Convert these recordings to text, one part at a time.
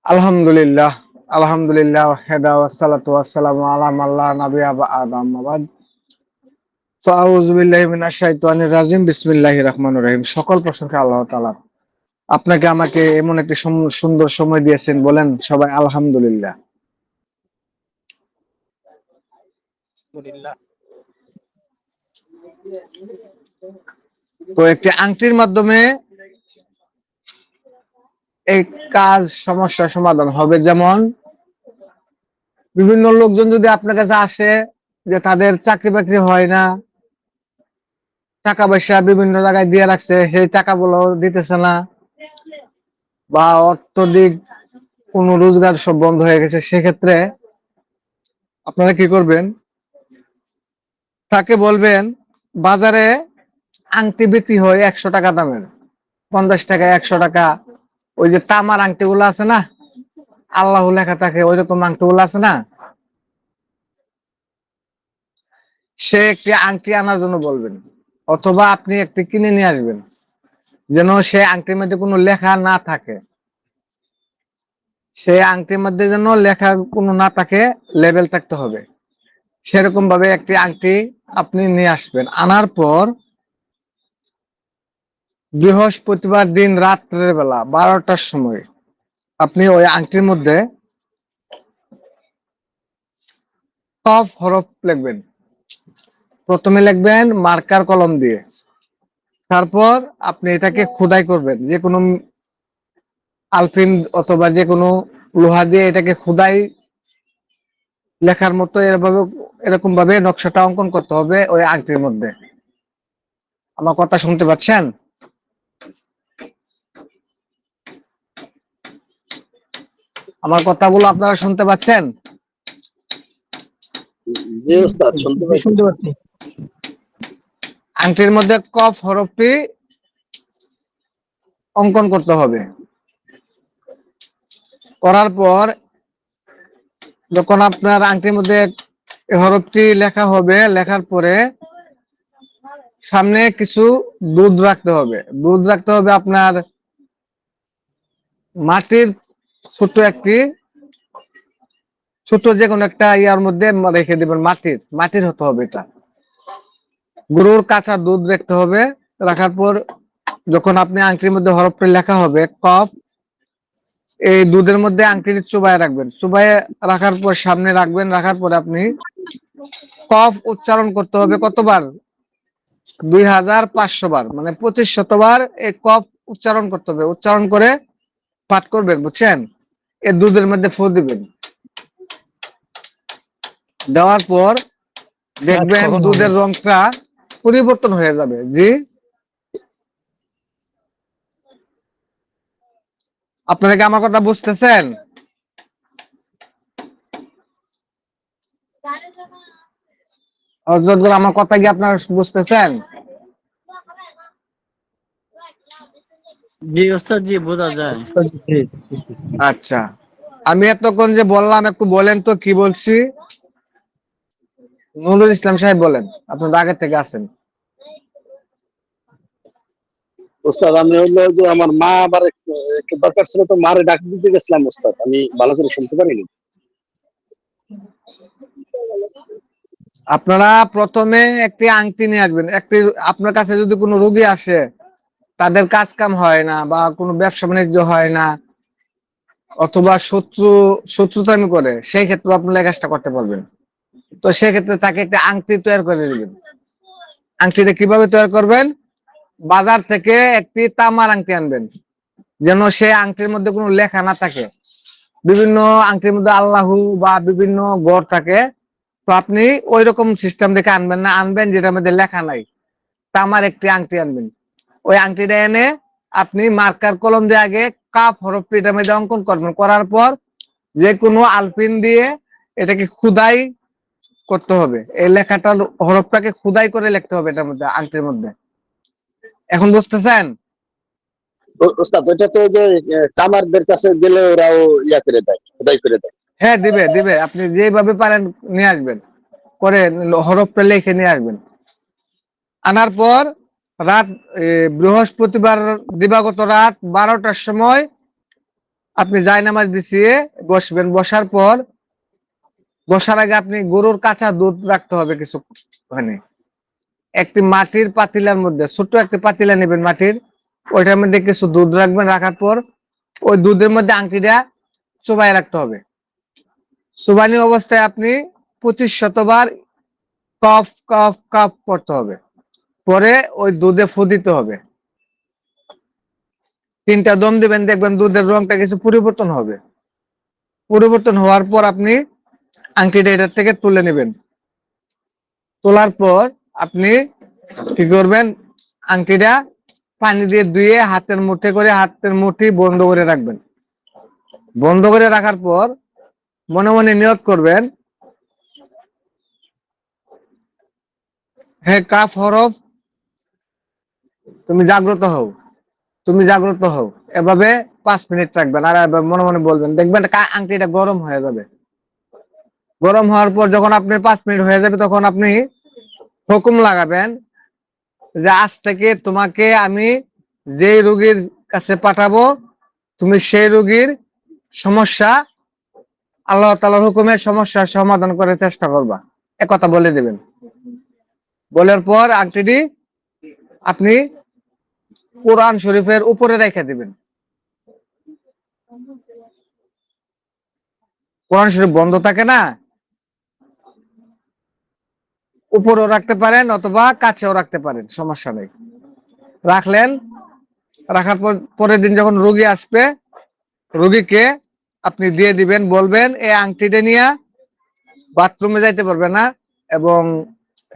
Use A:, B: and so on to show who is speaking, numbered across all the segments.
A: আলহামদুলিল্লাহ, আলহামদুলিল্লাহ ওয়াহদা ওয়াসসালাতু ওয়াসসালামু আলা মান লা নাবিয়্যা বা'দা আম্মা বাদ। ফাআউযু বিল্লাহি মিনাশ শাইতানির রাজিম। বিসমিল্লাহির রাহমানির রহিম। সকল প্রশংসা আল্লাহ তাআলার। আপনাকে আমাকে এমন একটি সুন্দর সময় দিয়েছেন, বলেন সবাই আলহামদুলিল্লাহ।
B: আলহামদুলিল্লাহ।
A: তো একটি আংটির মাধ্যমে এই কাজ সমস্যার সমাধান হবে। যেমন বিভিন্ন লোকজন যদি আপনার কাছে আসে যে তাদের চাকরি বাকরি হয় না, টাকা পয়সা বিভিন্ন জায়গায় দিয়ে রাখছে, সেই টাকাগুলো দিতেছে না, বা অর্থনৈতিক কোন রোজগার সব বন্ধ হয়ে গেছে, সেক্ষেত্রে আপনারা কি করবেন? তাকে বলবেন বাজারে আংটি বিক্রি হয় 100 টাকা দামের, 50 টাকা, 100 টাকা। ওই যে তামার আংটি গুলো আছে না, আল্লাহ লেখা থাকে, ওই রকম আংটি গুলো আছে না, সে একটি আংটি আনার জন্য বলবেন, অথবা আপনি একটি কিনে নিয়ে আসবেন, যেন সে আংটির মধ্যে কোনো লেখা না থাকে। সে আংটির মধ্যে যেন লেখা কোনো না থাকে, লেবেল থাকতে হবে। সেরকম ভাবে একটি আংটি আপনি নিয়ে আসবেন। আনার পর বৃহস্পতিবার দিন রাত্রের বেলা 12টার সময় আপনি ওই আংটির মধ্যে কফ হরফ লিখবেন। প্রথমে লিখবেন মার্কার কলম দিয়ে, তারপর আপনি এটাকে খোদাই করবেন, যে কোনো আলপিন অথবা যে কোনো লোহা দিয়ে এটাকে খোদাই লেখার মতো এরকম ভাবে নকশাটা অঙ্কন করতে হবে ওই আংটির মধ্যে। আমার কথা শুনতে পাচ্ছেন? আমার কথাগুলো আপনারা শুনতে পাচ্ছেন?
B: জি ওস্তাদ, শুনতে
C: শুনতে
B: পাইতেছি।
C: পাচ্ছি।
A: আংটির মধ্যে কফ হরফটি অঙ্কন করতে হবে। করার পর যখন আপনার আংটির মধ্যে হরফটি লেখা হবে, লেখার পরে সামনে কিছু দুধ রাখতে হবে। দুধ রাখতে হবে আপনার মাটির ছোট একটি, ছোট যে কোনো একটা ইয়ার মধ্যে রেখে দিবেন। মাটির হতে হবে এটা। গরুর কাঁচা দুধ রাখতে হবে। রাখার পর যখন আপনি আংটির মধ্যে হরফটি লেখা হবে কফ, এই দুধের মধ্যে আংটিটি চুবাই রাখবেন। চুবাই রাখার পর সামনে রাখবেন। রাখার পরে আপনি কফ উচ্চারণ করতে হবে কতবার? 2500 বার, মানে 2500 বার এই কফ উচ্চারণ করতে হবে। উচ্চারণ করে পাঠ করবেন, বুঝছেন? এই দুধের মধ্যে ফু দিবেন। দেওয়ার পর দেখবেন
C: কখন হবে?
A: দুধের রংটা পরিবর্তন হয়ে যাবে। জি, আপনারা কি আমার কথা বুঝতেছেন? হযরতগণ, আমার কথা কি আপনারা বুঝতেছেন?
D: জি ওস্তাদ, জি বোঝা যায়।
C: জি, বুঝতেছি, জি।
A: আচ্ছা, আমি এতক্ষণ যে বললাম একটু বলেন তো কি বলছি। নুরুল ইসলাম সাহেব বলেন, আপনার আগে থেকে আছেন।
B: ওস্তাদ, আমি হলো যে আমার মা আবার একটু দরকার ছিল, তো মারে ডাক দিতে গেছিলাম ওস্তাদ, আমি ভালো করে শুনতে পারিনি।
A: আপনারা প্রথমে একটি আংটি নিয়ে আসবেন। একটি, আপনার কাছে যদি কোনো রোগী আসে, তাদের কাজ কাম হয় না, বা কোনো ব্যবসা বাণিজ্য হয় না, অথবা শত্রুতামি করে, সেই ক্ষেত্রে আপনারা এই কাজটা করতে পারবেন। তো সেক্ষেত্রে তাকে একটা আংটি তৈরি করে দিবেন। আংটিটা কিভাবে তৈরি করবেন? বাজার থেকে একটি তামার আংটি আনবেন, যেন সে আংটির মধ্যে কোনো লেখা না থাকে। বিভিন্ন আংটির মধ্যে আল্লাহু বা বিভিন্ন গড় থাকে। তো আপনি ওই রকম সিস্টেম দেখে আনবেন না, আনবেন যেটার মধ্যে লেখা নাই। তামার একটি আংটি আনবেন। ওই আংটিটা এনে আপনি মার্কার কলম দিয়ে আগে কাফ হরফটি এটার মধ্যে অঙ্কন করবেন। করার পর যে কোনো আলপিন দিয়ে এটাকে খুদাই করতে হবে। এই লেখাটা, হরফটাকে খুদাই করে লিখতে হবে এটার মধ্যে, আংটির মধ্যে। এখন বুঝতেছেন?
B: ওস্তাদ, ওইটা তো যে কামারদের কাছে গেলে ওরাও ইয়া করে দেয়, খোদাই করে দেয়।
A: হ্যাঁ, দিবে দিবে। আপনি যেভাবে পারেন নিয়ে আসবেন, করে হরফটা লিখে নিয়ে আসবেন। আনার পর রাত বৃহস্পতিবার দিবাগত রাত 12টার সময় আপনি জায়নামাজ বিছিয়ে বসবেন। বসার পর বসার আগে আপনি গরুর কাঁচা দুধ রাখতে হবে কিছু, মানে একটি মাটির পাতিলার মধ্যে, ছোট্ট একটি পাতিলা নেবেন মাটির, ওইটার মধ্যে কিছু দুধ রাখবেন। রাখার পর ওই দুধের মধ্যে আংটিটা চুবাই রাখতে হবে। চুবানি অবস্থায় আপনি 25 শতবার কফ কফ কফ করতে হবে। পরে ওই দুধে ফু দিতে হবে। 3টা দম দিবেন, দেখবেন দুধের রংটা কিছু পরিবর্তন হবে। পরিবর্তন হওয়ার পর আপনি আংটিটা এটার থেকে তুলে নেবেন। তোলার পর আপনি কি করবেন, আংটিটা পানি দিয়ে ধুয়ে হাতের মুঠে করে, হাতের মুঠি বন্ধ করে রাখবেন। বন্ধ করে রাখার পর মনে মনে নিয়ত করবেন, হে কাফ হরফ, তুমি জাগ্রত হও, তুমি জাগ্রত হও। এভাবে 5 মিনিট রাখবেন। আর এবার মনে মনে বলবেন, দেখবেন আংটিটা গরম হয়ে যাবে। গরম হওয়ার পর যখন আপনি 5 মিনিট হয়ে যাবে, তখন আপনি হুকুম লাগাবেন যে আজ থেকে তোমাকে আমি যে রোগীর কাছে পাঠাবো, তুমি সেই রোগীর সমস্যা আল্লাহ তাআলার হুকুমে সমস্যার সমাধান করার চেষ্টা করবা। একথা বলে দিবেন। বলার পর আংটিটি আপনি কোরআন শরীফের উপরে রেখে দিবেন। কোরআন শরীফ বন্ধ থাকে না, উপরেও রাখতে পারেন অথবা কাছেও রাখতে পারেন, সমস্যা নেই। রাখলেন। রাখার পর পরের দিন যখন রোগী আসবে, রোগীকে আপনি দিয়ে দিবেন, বলবেন এই আংটিটা নিয়ে বাথরুমে যাইতে পারবে না, এবং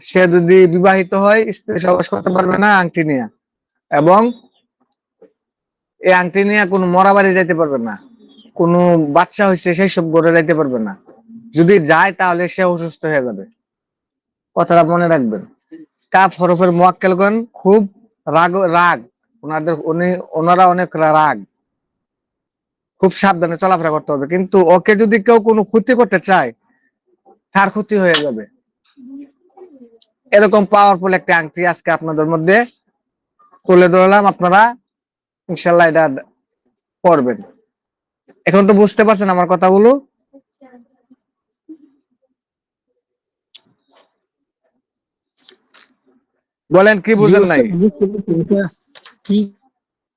A: সে যদি বিবাহিত হয় স্ত্রী সহবাস করতে পারবে না আংটি নিয়ে, এবং এই আংটি নিয়ে কোনো মরা বাড়ি যাইতে পারবে না, কোনো বাচ্চা হয়েছে সেই সব ঘরে যাইতে পারবে না। যদি যায় তাহলে সে অসুস্থ হয়ে যাবে। কথাটা মনে রাখবেন। কাফ হরফের মুয়াক্কেলগণ খুব রাগ রাগ, ওনারা অনেক রাগ, খুব সাবধানে চলাফেরা করতে হবে। কিন্তু ওকে যদি কেউ কোনো ক্ষতি করতে চায়, তার ক্ষতি হয়ে যাবে। এরকম পাওয়ারফুল একটা আংটি আজকে আপনাদের মধ্যে তুলে ধরলাম। আপনারা ইনশাল্লাহ এটা করবেন। এখন তো বুঝতে পারছেন আমার কথাগুলো? বলেন কি
C: জি
A: বুঝেন নাই?
C: ওস্তাদ, বুঝতে পেরেছি। এটা কি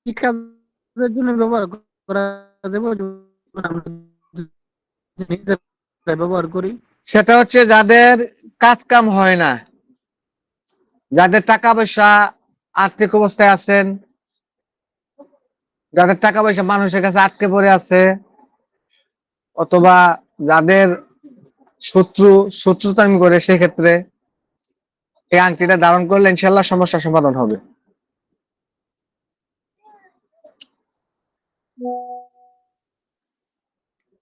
C: কি কাজের জন্য ব্যবহার করা যাবে, যেমন আমরা নিজেরা ব্যবহার করি?
A: সেটা হচ্ছে যাদের কাজ কাম হয় না, যাদের টাকা পয়সা, আর্থিক অবস্থায় আছেন, যাদের টাকা পয়সা মানুষের কাছে আটকে পড়ে আছে, অথবা যাদের শত্রুতামি করে, সেক্ষেত্রে এই আংটিটা ধারণ করলে ইনশাল্লাহ সমস্যার সমাধান হবে।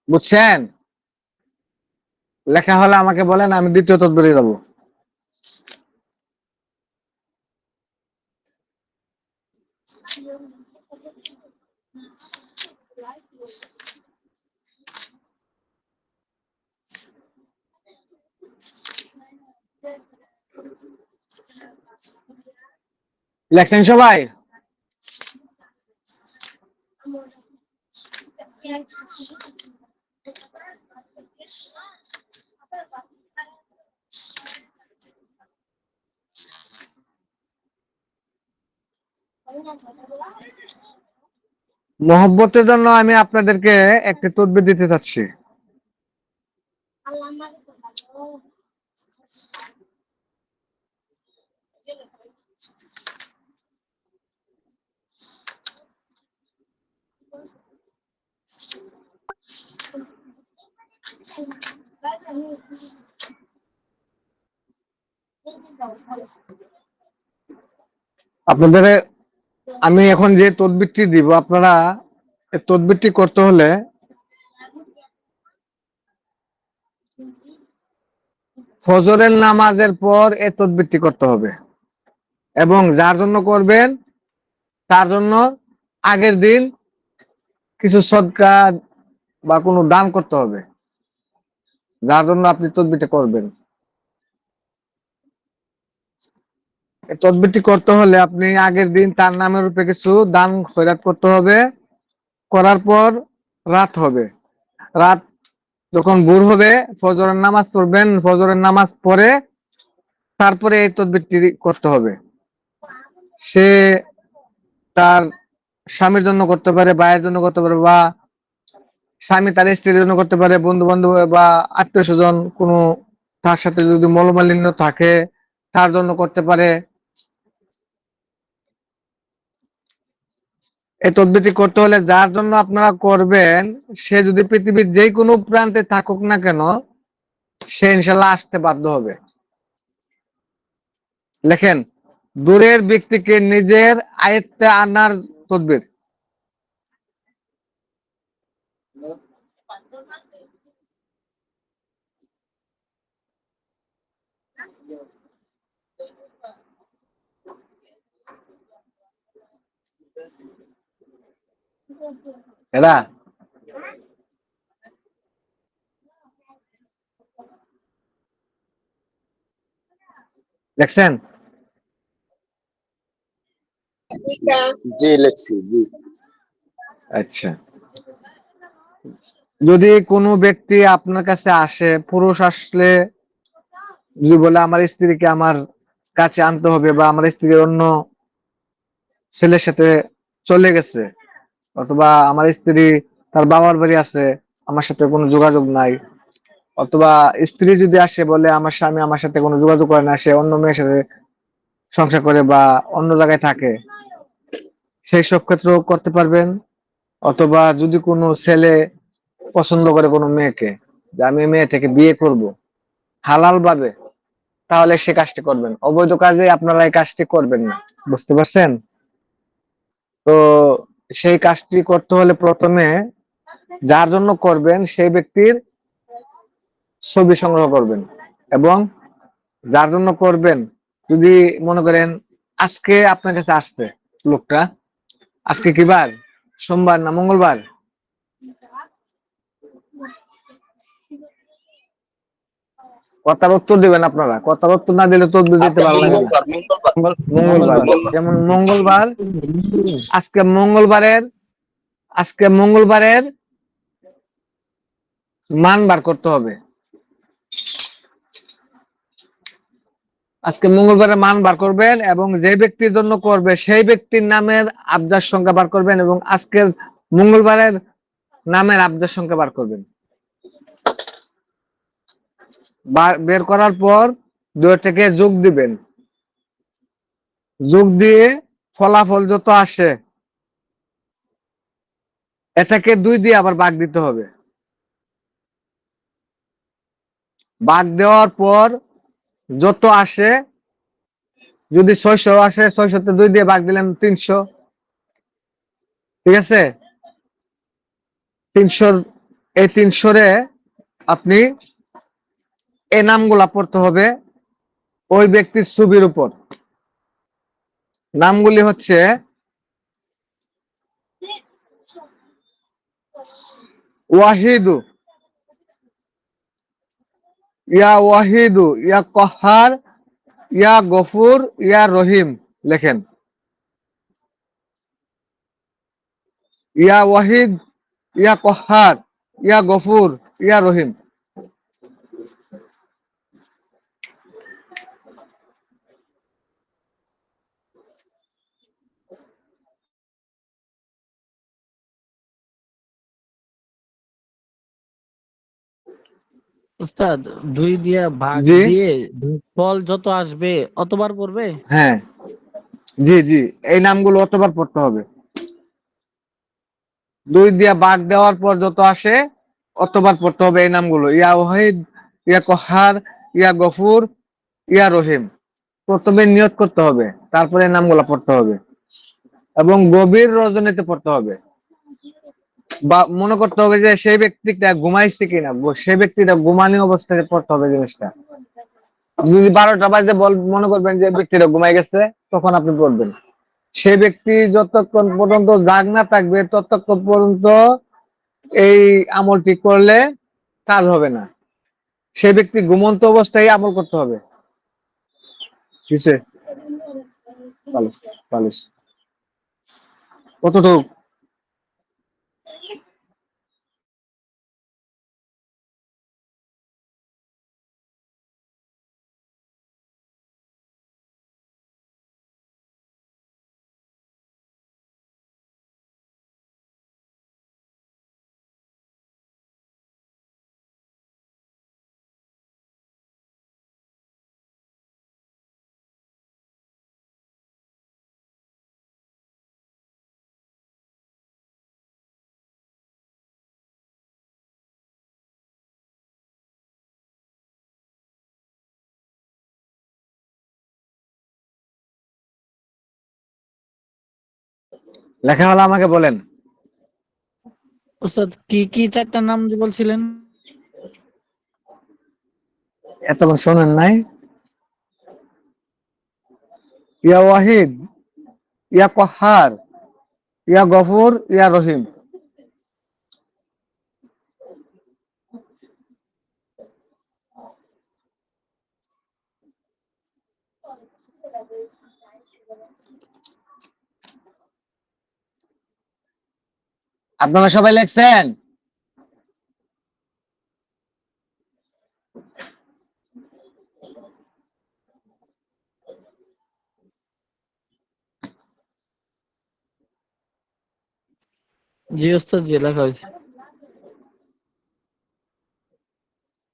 A: বুঝছেন? লেখা হলে আমাকে বলেন, আমি দ্বিতীয় তদবিরে যাব। লেখছেন সবাই? মহব্বতের জন্য আমি আপনাদেরকে একটি তদবির দিতে চাচ্ছি। আপনাদের আমি এখন যে তদবিরটি দিব, আপনারা এই তদবিরটি করতে হলে ফজরের নামাজের পর এই তদবিরটি করতে হবে, এবং যার জন্য করবেন তার জন্য আগের দিন কিছু সদকা বা কোনো দান করতে হবে, যার জন্য আপনি তদবিরটি করবেন। এই তদবিরটি করতে হলে আপনি আগের দিন তার নামের উপরে কিছু দান খয়রাত করতে হবে। করার পর রাত হবে। রাত যখন ভোর হবে ফজরের নামাজ পড়বেন, ফজরের নামাজ পড়ে তারপরে এই তদবিরটি করতে হবে। সে তার স্বামীর জন্য করতে পারে, ভাইয়ের জন্য করতে পারে, বা স্বামী তার স্ত্রীর জন্য করতে পারে, বন্ধু বান্ধব বা আত্মীয় স্বজন কোনো তার সাথে যদি মনোমালিন্য থাকে তার জন্য করতে পারে। এই তদবিরটি করতে হলে যার জন্য আপনারা করবেন সে যদি পৃথিবীর যে কোনো প্রান্তে থাকুক না কেন সে ইনশাল্লাহ আসতে বাধ্য হবে। লেখেন, দূরের ব্যক্তিকে নিজের আয়ত্তে আনার তদবির। এরা দেখছেন?
B: জি লেখছি, জি।
A: আচ্ছা, যদি কোনো ব্যক্তি আপনার কাছে আসে, পুরুষ আসলে যদি বলে আমার স্ত্রীকে আমার কাছে আনতে হবে, বা আমার স্ত্রী অন্য ছেলের সাথে চলে গেছে, অথবা আমার স্ত্রী তার বাবার বাড়ি আছে, আমার সাথে কোনো যোগাযোগ নাই, অথবা স্ত্রী যদি আসে বলে আমার স্বামী আমার সাথে কোনো যোগাযোগ করে না, সে অন্য মেয়ের সাথে সংসার করে বা অন্য জায়গায় থাকে, সেই সব ক্ষেত্রেও করতে পারবেন। অথবা যদি কোনো ছেলে পছন্দ করে কোনো মেয়েকে, যে আমি এই মেয়েটাকে বিয়ে করব হালাল ভাবে, তাহলে সে কাজটি করবেন। অবৈধ কাজে আপনারা এই কাজটি করবেন না, বুঝতে পারছেন? তো সেই কাজটি করতে হলে প্রথমে যার জন্য করবেন সেই ব্যক্তির ছবি সংগ্রহ করবেন, এবং যার জন্য করবেন, যদি মনে করেন আজকে আপনার কাছে আসছে লোকটা, আজকে কি বার? সোমবার না মঙ্গলবার? কথার উত্তর দিবেন আপনারা, কথার উত্তর না দিলে তো দিতে
B: আজকে
A: ভালো লাগে না।
B: মঙ্গলবার, মঙ্গলবার,
A: মঙ্গলবার,
C: মঙ্গলবার।
A: যেমন মঙ্গলবার, আজকে মঙ্গলবারের, আজকে মঙ্গলবারের মান বার করতে হবে। আজকে মঙ্গলবারের মান বার করবেন, এবং যে ব্যক্তির জন্য করবে সেই ব্যক্তির নামের আবদার সংখ্যা বার করবেন, এবং আজকের মঙ্গলবারের নামের আবদার সংখ্যা বার করবেন। বের করার পর দুইটাকে যোগ দিবেন, যোগ দিয়ে ফলাফল যত আসে এটাকে 2 দিয়ে আবার ভাগ দিতে হবে। ভাগ দেওয়ার পর যত আসে, যদি 600 আসে 600 তে 2 দিয়ে ভাগ দিলেন 300। ঠিক আছে? 300, এই 300 রে আপনি এই নামগুলা পড়তে হবে ওই ব্যক্তির ছবির উপর। নামগুলি হচ্ছে ওয়াহিদু, ইয়া ওয়াহিদু, ইয়া কহার, ইয়া গফুর, ইয়া রহিম। লেখেন, ইয়া ওয়াহিদ, ইয়া কহার, ইয়া গফুর, ইয়া রহিম।
C: উস্তাদ, 2 দিয়া ভাগ
A: জি,
C: দিয়ে ফল যত আসবে অতবার পড়বে?
A: হ্যাঁ, জি জি, এই নামগুলো অতবার পড়তে হবে। 2 দিয়ে ভাগ দেওয়ার পর যত আসে অতবার পড়তে হবে এই নামগুলো, ইয়া ওয়াহিদ, ইয়া কহার, ইয়া গফুর, ইয়া রহিম। প্রথমে নিয়ত করতে হবে, তারপরে এই নামগুলো পড়তে হবে, এবং গভীর রজনীতে পড়তে হবে। বা মনে করতে হবে যে সেই ব্যক্তিটা ঘুমাইছে কিনা, সেই ব্যক্তিটা ঘুমানি অবস্থায় পড়তে হবে জিনিসটা। যদি 12টা বাজে মনে করবেন যে ব্যক্তিটা ঘুমাই গেছে, তখন আপনি পড়বেন। সেই ব্যক্তি যতক্ষণ পর্যন্ত জাগ না থাকবে ততক্ষণ পর্যন্ত এই আমলটি করলে কাজ হবে না। সেই ব্যক্তি ঘুমন্ত অবস্থায় আমল করতে হবে। কিসে পালিশ, পালিশ কতটুক? লেখা হলে আমাকে বলেন।
C: ওস্তাদ কি কি চারটা নাম যে বলছিলেন?
A: এতক্ষণ শোনেন নাই? ইয়া ওয়াহিদ, ইয়া কহার, ইয়া গফুর, ইয়া রহিম। আপনারা সবাই লেখছেন?
C: জি ওস্তাদ, জি লেখা হয়েছে।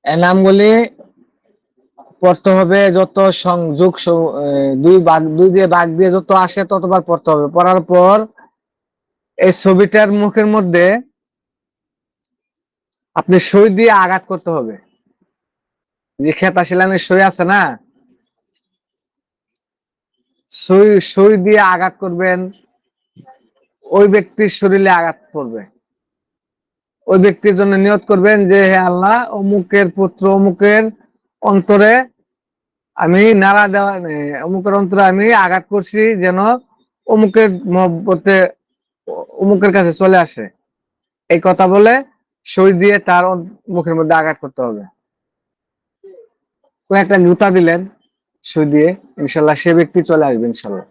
A: এই নামগুলি পড়তে হবে, যত সংযোগ দুই দিয়ে ভাগ দিয়ে যত আসে ততবার পড়তে হবে। পড়ার পর এই ছবিটার মুখের মধ্যে আপনি সই দিয়ে আঘাত করতে হবে। যে খেতা শিলানের সই আছে না, সই দিয়ে আঘাত করবেন, ওই ব্যক্তির শরীরে আঘাত করবে। ওই ব্যক্তির জন্য নিয়ত করবেন যে হে আল্লাহ, অমুকের পুত্র অমুকের অন্তরে আমি নাড়া দেওয়া, অমুকের অন্তরে আমি আঘাত করছি, যেন অমুকের মহব্বতে অমুকের কাছে চলে আসে। এই কথা বলে সই দিয়ে তার মুখের মধ্যে আঘাত করতে হবে। কয়েকটা জুতা দিলেন সই দিয়ে, ইনশাল্লাহ সে ব্যক্তি চলে আসবে ইনশাল্লাহ।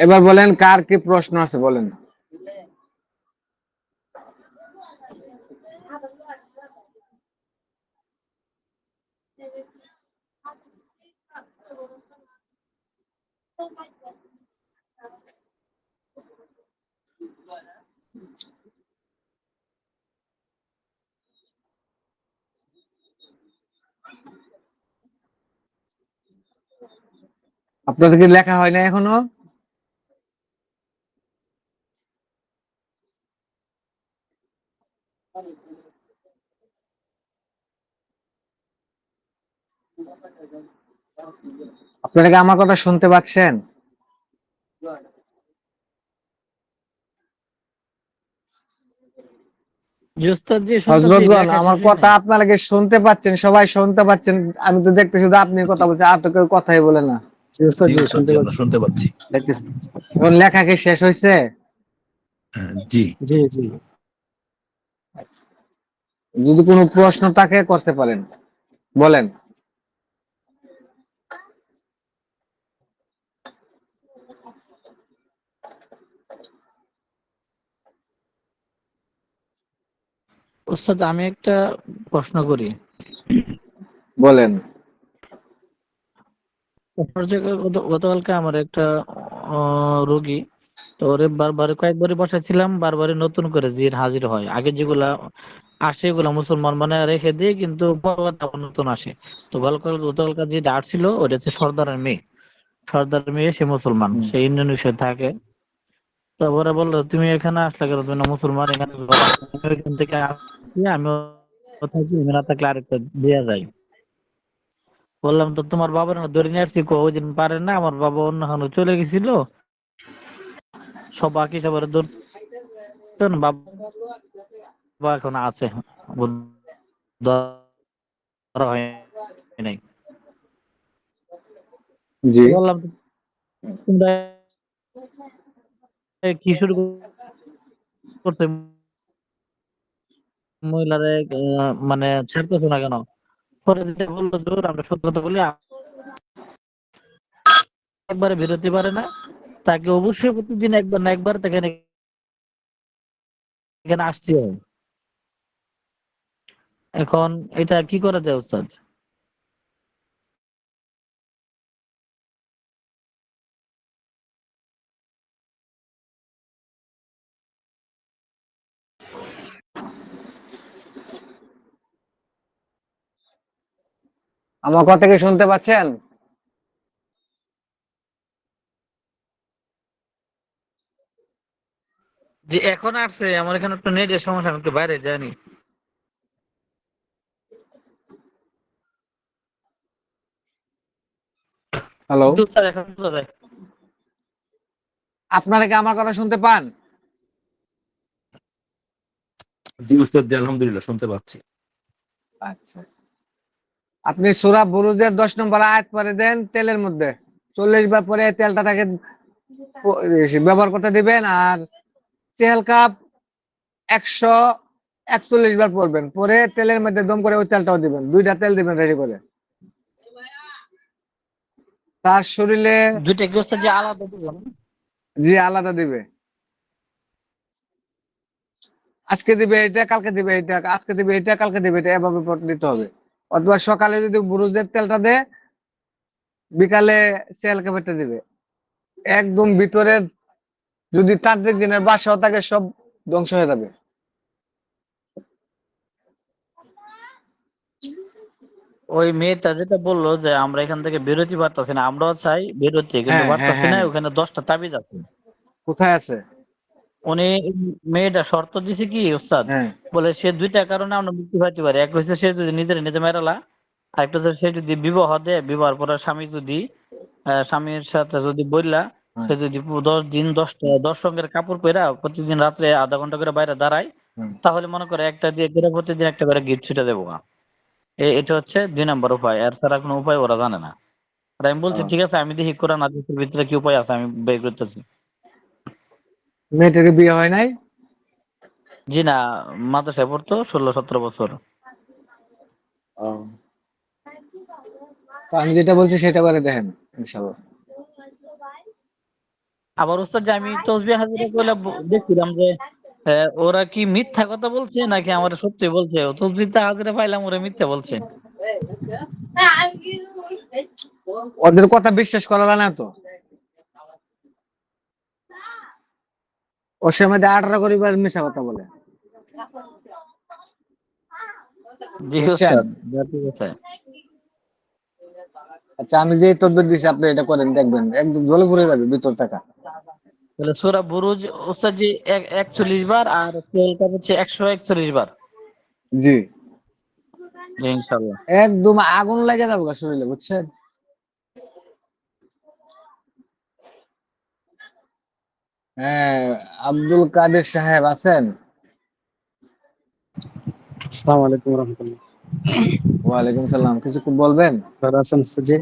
A: এবার বলেন কার কি প্রশ্ন আছে বলেন। আপনাদের কি লেখা হয় না এখনো? আপনারা কি আমার কথা শুনতে পাচ্ছেন?
C: জি ওস্তাদ, জি শুনতেছি,
A: হযরতগণ,
C: লেখা
A: আমার
C: শেষ হয়
A: কথা
C: নাই।
A: আপনারা কি শুনতে পাচ্ছেন? সবাই শুনতে পাচ্ছেন? আমি তো দেখতেছি শুধু আপনি কথা
D: জি
A: বলছেন, আর তো কেউ কথাই বলে না।
D: জি ওস্তাদ, জি শুনতে
B: জি আমরা
D: পাচ্ছি,
B: শুনতে পাচ্ছি।
D: দেখতেছি।
A: এখন লেখা কি শেষ হয়েছে?
B: জি
D: জি জি।
A: যদি কোনো প্রশ্ন থাকে করতে পারেন, বলেন।
C: ওস্তাদ আমি একটা প্রশ্ন করি।
A: বলেন।
C: গতকালকে আমার একটা রোগী, তো ওরে বারবার কয়েকবারই বসাইছিলাম, বারবারই নতুন করে জিন হাজির হয়। আগে যেগুলা আসে এগুলা মুসলমান মানে রেখে দিয়ে, কিন্তু পরবর্তী আবার নতুন আসে। তো গতকালকার যে ডাট ছিল ওটা হচ্ছে সর্দারের মেয়ে। সর্দারের মেয়ে, সে মুসলমান, সে ইন্দোনেশিয়ায় থাকে। তো ওরা বললো তুমি এখানে আসলে কেন, তুমি না মুসলমান, এখানে ঘর আছে। আমি ওইখান থেকে আসছি, আমি থাকি, আমি না থাকলে আরেকটা দেয়া যায়। বললাম তো তোমার বাবার না ধরে নিয়ে আসছি, ওই দিন পারেন না, আমার বাবা অন্য চলে গেছিল, সব বাকি সবার ধরছেন, বাবা এখন আছে, ধরা হয় নাই।
A: জি।
C: বললাম তো তোমরা কি শুরু করছে, মহিলারে মানে ছাড়তেছো না কেন? পরে যেটা বললো, জোর আমরা সত্য কথা বলি, একবারে বেরোতে পারে না, তাকে অবশ্যই প্রতিদিন একবার না একবার তাকে এখানে আসতে হয়। এখন এটা কি করা যায় ওস্তাদ?
A: আমার কথা কি শুনতে পাচ্ছেন?
C: যে এখন আসছে, আমার এখানে একটু নেটের সমস্যা, আমি একটু বাইরে যাইনি।
A: হ্যালো,
C: জি উস্তাদ, এখন বোঝা যায়।
A: আপনারা কি আমার কথা শুনতে পান?
D: জি উস্তাদ, জি আলহামদুলিল্লাহ শুনতে পাচ্ছি।
A: আচ্ছা আচ্ছা। আপনি সূরা বুরুজের 10 নম্বর আয়াত পরে দেন তেলের মধ্যে 40 বার পরে তেলটা তাকে ব্যবহার করতে দিবেন। আর তেল কাপ 141 বার পরবেন, পরে তেলের মধ্যে দম করে ওই তেলটাও দিবেন, 2টা তেল দিবেন রেডি করে। তার শরীরে
C: দুইটা কি উস্তাদ যে আলাদা দিব না?
A: যে আলাদা দিবে, আজকে দিবে এটা, কালকে দিবে এটা, আজকে দিবে এটা, কালকে দিবে এটা, এভাবে দিতে হবে। অথবা সকালে যদি বুরুজের তেলটা দেয়, বিকালে সেল কাপড়টা দিবে। একদম ভিতরের যদি তান্ত্রিক জিনের বাসাও থাকে সব ধ্বংস হয়ে যাবে।
C: ওই মেয়েটা যেটা বললো যে আমরা এখান থেকে বেরোতে পারতাছি না, আমরাও চাই বেরোতে কিন্তু
A: হ্যাঁ হ্যাঁ
C: পারতাছি না,
A: হ্যাঁ।
C: ওখানে 10টা তাবিজ আছে।
A: কোথায় আছে?
C: উনি, মেয়েটা শর্ত দিছে কি উস্তাদ,
A: হ্যাঁ
C: বলে সে দুইটা কারণে আমরা মুক্তি পাইতে পারি। এক হচ্ছে সে যদি নিজের নিজে মেরালা, আর একটা হচ্ছে সে যদি বিবাহ দেয়, বিবাহের পরে স্বামী যদি স্বামীর সাথে যদি বললা,
A: হ্যাঁ
C: সে যদি 10 দিন 10 রঙের কাপড় পরা প্রতিদিন রাত্রে আধা ঘন্টা করে বাইরে দাঁড়ায়,
A: হ্যাঁ।
C: তাহলে মনে করে একটা দিয়ে করে প্রতিদিন একটা করে গিফট ছুটে যাবো। এটা হচ্ছে 2 নম্বর উপায়, আর ছাড়া কোনো উপায় ওরা জানে না। আর আমি বলছি
A: ও,
C: ঠিক আছে, আমি দেখি কোরআন হাদিসের ভিতরে কি উপায় আছে, আমি বের করতেছি।
A: মেয়েটাকে বিয়ে হয় নাই?
C: জি না, মাদ্রাসায় পড়তো, 16-17 বছর।
A: ও, তো আমি যেটা বলছি সেটা করে দেখেন ইনশাআল্লাহ।
C: আবার ওস্তাদ যে আমি তসবিহ হাজিরা করলে দেখছিলাম যে ওরা কি মিথ্যা কথা বলছে নাকি আমার সত্যি বলছে। তসবিহটা হাজিরা পাইলাম ওরা মিথ্যা বলছে।
A: ওদের কথা বিশ্বাস করা যায় না তো। ওর সময় 18 করিবার মিশা কথা বলে,
C: জি
A: বুঝছেন?
C: ওস্তাদ, ঠিক আছে।
A: আচ্ছা, আমি যে তদবির দিছি আপনি এটা করেন, দেখবেন একদম জ্বলে পুড়ে যাবে ভিতর টাকা।
C: তাহলে সূরা বুরুজ ওস্তাদ জি 41 বার, আর তেলটা হচ্ছে 141 বার।
A: জি,
C: জি ইনশাআল্লাহ।
A: একদম আগুন লেগে যাবে গা শরীরে, বুঝছেন? হ্যাঁ, আব্দুল কাদের সাহেব আছেন?
E: আসসালামু আলাইকুম রহমতুল্লাহ।
A: ওয়ালাইকুম সালাম। কিছু বলবেন?
E: ভালো আছেন জি?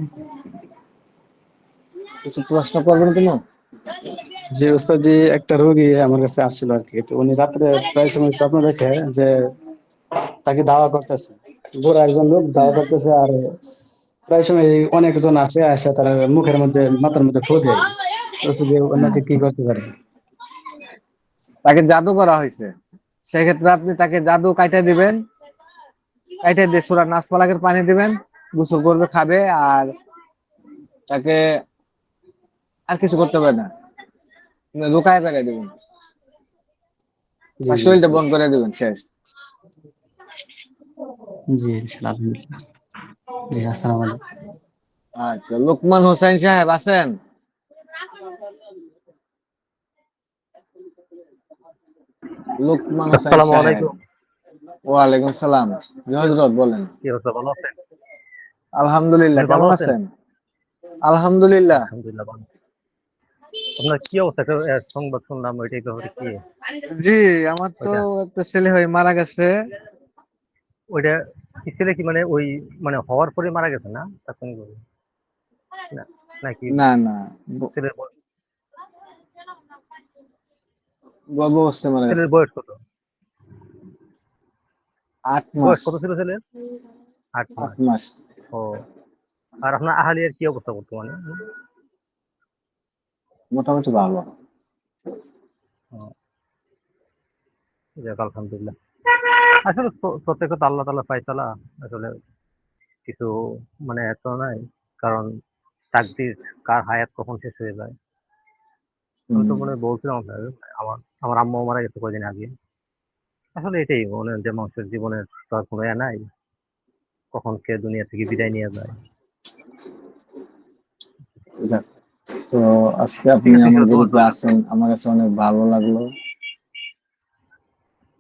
A: কিছু প্রশ্ন করবেন কোনো?
E: জি ওস্তাদ জি, একটা রোগী আমার কাছে আসছিল আর কি। তো উনি রাত্রে প্রায় সময় স্বপ্ন দেখে যে তাকে দাওয়া করতেছে, বুড়া একজন লোক দাওয়া
A: হ্যাঁ
E: করতেছে। আর প্রায় সময় অনেকজন আসে, আসে তার মুখের মধ্যে মাথার মধ্যে ফু দেয়। তো ওস্তাদ জি,
A: হ্যাঁ।
E: ওনাকে কি করতে পারে?
A: তাকে জাদু করা হয়েছে। সেক্ষেত্রে আপনি তাকে জাদু কাইটা দিবেন, কাইটা দিয়ে সূরা নাস ফালাকের পানি দিবেন, গোসল করবে, খাবে। আর তাকে আর কিছু করতে হবে না, লুকায় ফেলে দিবেন,
E: জি
A: তার
E: জি
A: শরীরটা
E: ইনশাল্লাহ।
A: বন্ধ করে দিবেন, শেষ।
E: জি ইনশাল্লাহ, আলহামদুলিল্লাহ। জি আসসালামু আলাইকুম।
A: আচ্ছা, লোকমান হোসেন সাহেব আছেন? লোকমান হোসেন
F: আসসালামু
A: সাহেব।
F: আলাইকুম।
A: ওয়ালাইকুম সালাম।
F: কি
A: হযরত বলেন।
F: কি অবস্থা, ভালো আছেন?
A: আলহামদুলিল্লাহ,
F: আপনি ভালো
A: কেমন
F: আছেন?
A: আছেন? আলহামদুলিল্লাহ।
F: আলহামদুলিল্লাহ ভালো। আপনার কি অবস্থা? একটা সংবাদ শুনলাম, ওইটাই ব্যাপারে কি?
A: জি, আমার তো
F: ওইটা
A: একটা ছেলে হয়ে মারা গেছে।
F: ওইটা কি ছেলে কি মানে ওই মানে হওয়ার পরে মারা গেছে না তাৎক্ষণিকভাবে? না নাকি
A: না না,
F: ছেলের
A: গর্ভ অবস্থায় মারা
F: ছেলের
A: গেছে।
F: বয়স কত?
A: 8 মাস।
F: বয়স কত ছিল ছেলের? 8
A: আট
F: মাস।
A: মাস
F: ও, আর আপনার আহালিয়ার কি অবস্থা বর্তমানে?
A: মোটামুটি ভালো।
F: ও, যাক আলহামদুলিল্লাহ। আসলে প্রত্যেক তো আল্লাহ তাআলা ফায়সালা, আসলে কিছু মানে এত নাই, কারণ তাকদীর কার হায়াত কখন শেষ হয়ে যায়। আমি তো
A: হুম।
F: মনে হয় বলছিলাম আপনাকে, আমার আমার আম্মু মারা গেছে কয়দিন আগে। আসলে এটাই মনে হয় যে মানুষের জীবনের তো আর কোনো ইয়ে নাই, কখন কে দুনিয়া থেকে বিদায় নিয়ে যায়।
A: যাক, তো আজকে
F: ঠিক
A: আপনি
F: আছে,
A: আমার
F: দোয়া
A: গ্রুপে
F: করবেন।
A: আছেন, আমার কাছে অনেক ভালো লাগলো।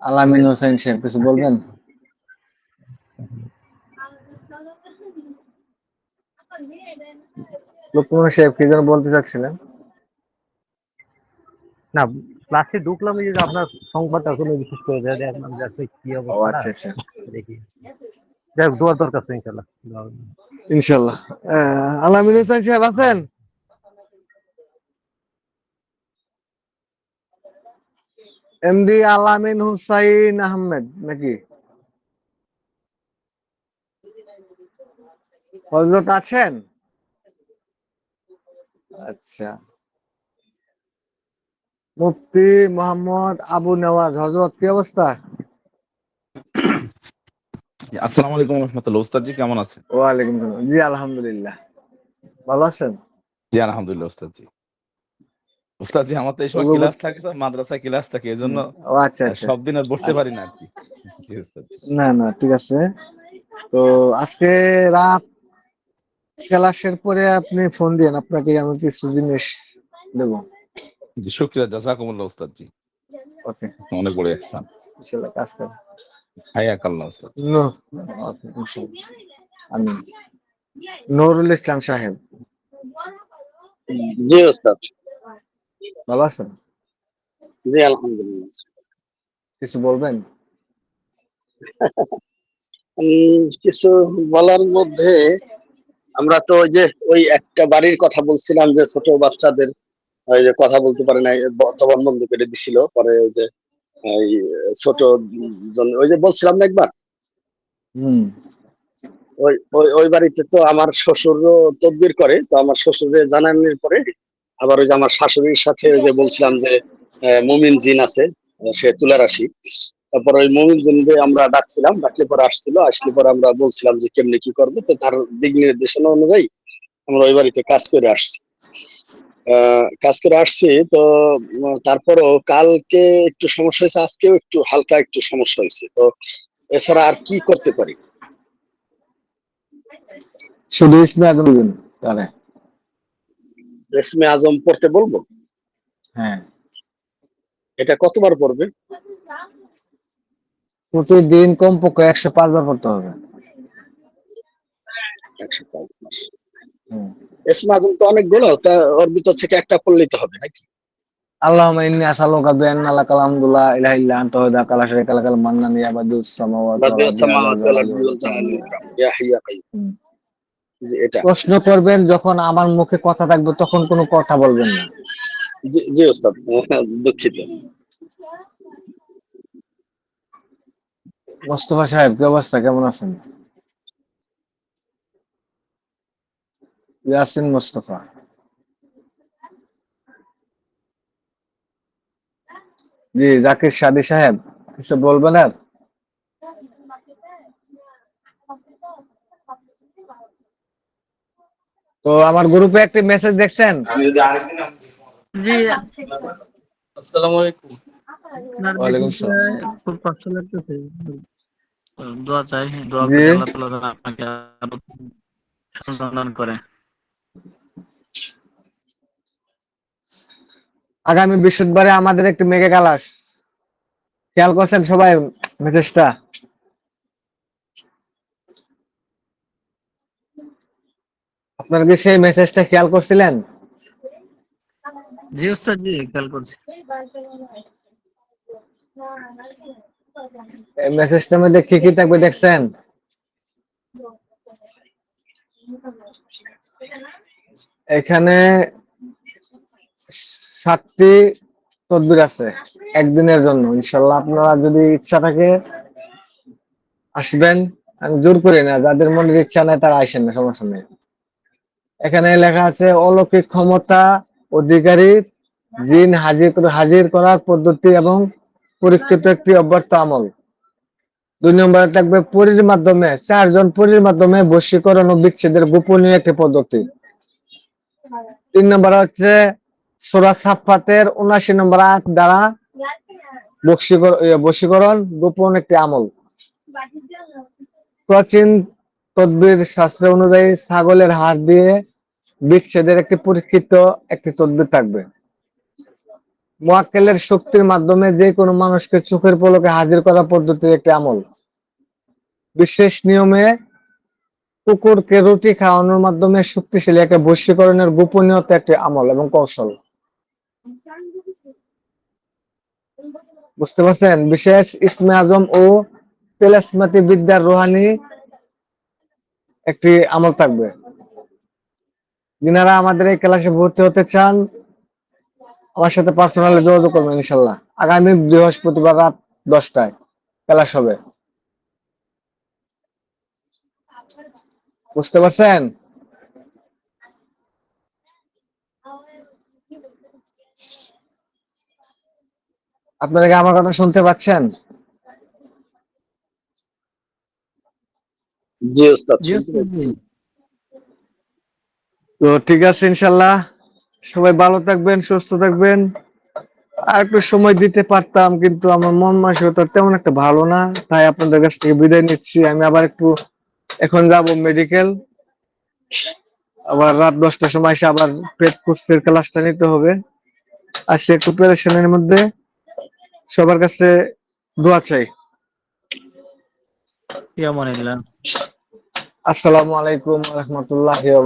A: আলামিন হোসেন সাহেব, কিছু বলবেন? লুকমান সাহেব কি যেন বলতে চাচ্ছিলেন?
F: না, ক্লাসে ঢুকলাম, এই যে আপনার সংবাদটা শুনে বিশেষ করে যে দেখলাম যে আসলে কি
A: ও
F: অবস্থা,
A: আচ্ছা আচ্ছা,
F: দেখি। যাই হোক, দোয়ার দরকার তো ইনশাল্লাহ।
A: ইনশাল্লাহ। আলামিন হোসেন সাহেব আছেন? এমডি আলামিন হুসাইন আহমেদ নাকি? হযরত আছেন? আচ্ছা। মুফতি মোহাম্মদ আবু নেওয়াজ, হযরত কি অবস্থা?
D: আসসালামু আলাইকুম রহমতুল্লাহ। ওস্তাদ জি কেমন আছেন?
A: ওয়ালাইকুম সালাম। জি আলহামদুলিল্লাহ। ভালো আছেন?
D: জি আলহামদুলিল্লাহ ওস্তাদ জি। ওস্তাদ জি আমার তো এই সময়
A: পূর্ব-
D: ক্লাস থাকে, তো মাদ্রাসায় ক্লাস থাকে, এই জন্য
A: ও আচ্ছা আচ্ছা।
D: সব দিন আর বসতে পারি না আর কি। জি ওস্তাদ জি।
A: না না, ঠিক আছে। তো আজকে রাত ক্লাসের পরে আপনি ফোন দিন, আপনাকে আমি কিছু জিনিস দেবো।
D: জি শুকরিয়া, জাযাকুমুল্লাহ ওস্তাদ জি।
A: ওকে,
D: অনেক বড় ইহসান।
A: ইনশাআল্লাহ কাজ করুন।
D: হায়াকাল্লাহ ওস্তাদ জি।
A: নো, ওকে, ইনশাআল্লাহ। আমিন। নুরুল ইসলাম সাহেব,
B: জি ওস্তাদ।
A: ভালো আছেন?
B: জি আলহামদুলিল্লাহ।
A: কিছু বলবেন?
B: কিছু বলার মধ্যে, আমরা তো ওই যে ওই একটা বাড়ির কথা বলছিলাম যে ছোট বাচ্চাদের ওই যে কথা বলতে পারে না, জবান বন্ধ করে দিছিল, পরে ওই যে এই ছোট ওই যে বলছিলাম না একবার,
A: হুম।
B: ওই ওই ওই বাড়িতে তো আমার শ্বশুরও তদবির করে, তো আমার শ্বশুরের জানানোর পরে আবার ওই যে আমার শাশুড়ির সাথে ওই যে বলছিলাম যে মুমিন জিন আছে, সে তুলা রাশি। তারপর ওই মুমিন জিনকে আমরা ডাকছিলাম, ডাকলে পরে আসলে পরে আমরা বলছিলাম যে কেমনে কি করবো, তো তার দিক নির্দেশনা অনুযায়ী আমরা ওই বাড়িতে কাজ করে আসছি। কাজ করে আসছি তো তারপরও কালকে একটু সমস্যা হয়েছে, আজকেও একটু হালকা একটু সমস্যা হয়েছে। তো এছাড়া আর কি করতে পারি?
A: শুধু ইসমে আজম দিন তাহলে।
B: রেশমে আজম পড়তে বলবো?
A: হ্যাঁ,
B: এটা কতবার পড়বে?
A: প্রতিদিন কমপক্ষে 105 বার পড়তে হবে।
B: 105 বার।
A: হুম।
B: রেশমে আজম তো অনেকগুলো, তা ওর ভিতর থেকে একটা পড়লেই তো হবে নাকি?
A: আল্লাহুম্মা ইন্নী আসআলুকা বিআন্না লাকাল হামদু লা ইলাহা ইল্লা আনতা ওয়াহদাকা লা শারীকা লাকাল মান্নান ইয়া বাদিউস সামাওয়াতি ওয়াল
B: বাদিউস
A: আরদি ইয়া যাল
B: সামাওয়াতি ওয়াল
A: জালালি
B: আরদি
A: ওয়াল
B: ওয়াল
A: ইকরাম।
B: জালালি ওয়াল ইকরাম ইয়া হাইয়্যু ইয়া কাইয়্যুম।
A: হুম।
B: জি এটা।
A: প্রশ্ন করবেন যখন আমার মুখে কথা থাকবে তখন কোনো কথা বলবেন না।
B: জি জি ওস্তাদ, দুঃখিত।
A: মোস্তফা সাহেব কি অবস্থা, কেমন আছেন? ইয়াসিন মোস্তফা, জি জাকির সাদি সাহেব, কিছু বলবেন আর? তো আমার গ্রুপে একটি মেসেজ দেখছেন?
C: জি,
G: আসসালামু আলাইকুম।
C: আপনার
A: ওয়ালাইকুম
C: মেসেজটা
A: সালাম।
C: খুব কষ্ট লাগতেছে। দোয়া চাই, দোয়া
A: জি,
C: করি আল্লাহ তাআলা যেন আপনাকে আরো সম্মান করে।
A: আগামী বৃহস্পতিবারে আমাদের একটি মেগা ক্লাস, খেয়াল করছেন সবাই মেসেজটা? আপনারা কি সেই মেসেজটা খেয়াল করছিলেন?
C: জি ওস্তাদ জি, খেয়াল করছি।
A: এই মেসেজটার মধ্যে কি কি থাকবে দেখছেন? এখানে 7টি তদবির আছে একদিনের জন্য। ইনশাল্লাহ আপনারা যদি ইচ্ছা থাকে আসবেন, আমি জোর করি না, যাদের মনের ইচ্ছা নাই তারা আইসেন না, সমস্যা নেই। এখানে লেখা আছে অলৌকিক ক্ষমতা অধিকারীর জিন হাজির করার পদ্ধতি এবং পরীক্ষিত একটি অব্যর্থ আমল। 2 নম্বরে থাকবে পরীর মাধ্যমে, 4 জন পরীর মাধ্যমে বশীকরণ ও বিচ্ছেদের গোপনীয় একটি পদ্ধতি। 3 নম্বরে হচ্ছে সূরা সাফফাতের 79 নম্বর আয়াত দ্বারা বশীকরণ গোপন একটি আমল। প্রাচীন তদবির শাস্ত্র অনুযায়ী ছাগলের হাড় দিয়ে বিচ্ছেদের একটি পরীক্ষিত একটি তদবির থাকবে। মুয়াক্কেলের শক্তির মাধ্যমে যে কোনো মানুষকে চোখের পলকে হাজির করা পদ্ধতির একটি আমল। বিশেষ নিয়মে কুকুরকে রুটি খাওয়ানোর মাধ্যমে শক্তিশালী একটা বশীকরণের গোপনীয়তা একটি আমল এবং কৌশল। বুঝতে পারছেন? বিশেষ ইসমে আজম ও তেলাসমাতি বিদ্যার রুহানি একটি আমল থাকবে। যিনারা আমাদের এই ক্লাসে ভর্তি হতে চান আমার সাথে পার্সোনালি যোগাযোগ করবেন ইনশাল্লাহ। আগামী বৃহস্পতিবার রাত 10টায় ক্লাস হবে। বুঝতে পারছেন? আপনারা কি আমার কথা শুনতে পাচ্ছেন?
B: জি ওস্তাদ,
C: জি
B: শুনতে
C: ওস্তাদ জি।
B: পাচ্ছি।
A: তো ঠিক আছে ইনশাল্লাহ, সবাই ভালো থাকবেন, সুস্থ থাকবেন। আর একটু সময় দিতে পারতাম কিন্তু আমার মন মানসিকতা তেমন একটা ভালো না, তাই আপনাদের কাছ থেকে বিদায় নিচ্ছি। আমি আবার একটু এখন যাব মেডিকেল, আবার রাত 10টার সময় এসে আবার পেট কোর্সের ক্লাসটা নিতে হবে। আজকে একটু প্রিপারেশনের মধ্যে, সবার কাছে দোয়া চাই।
C: ফি আমানিল্লাহ।
A: আসসালামু আলাইকুম ওয়া রাহমাতুল্লাহি ওয়া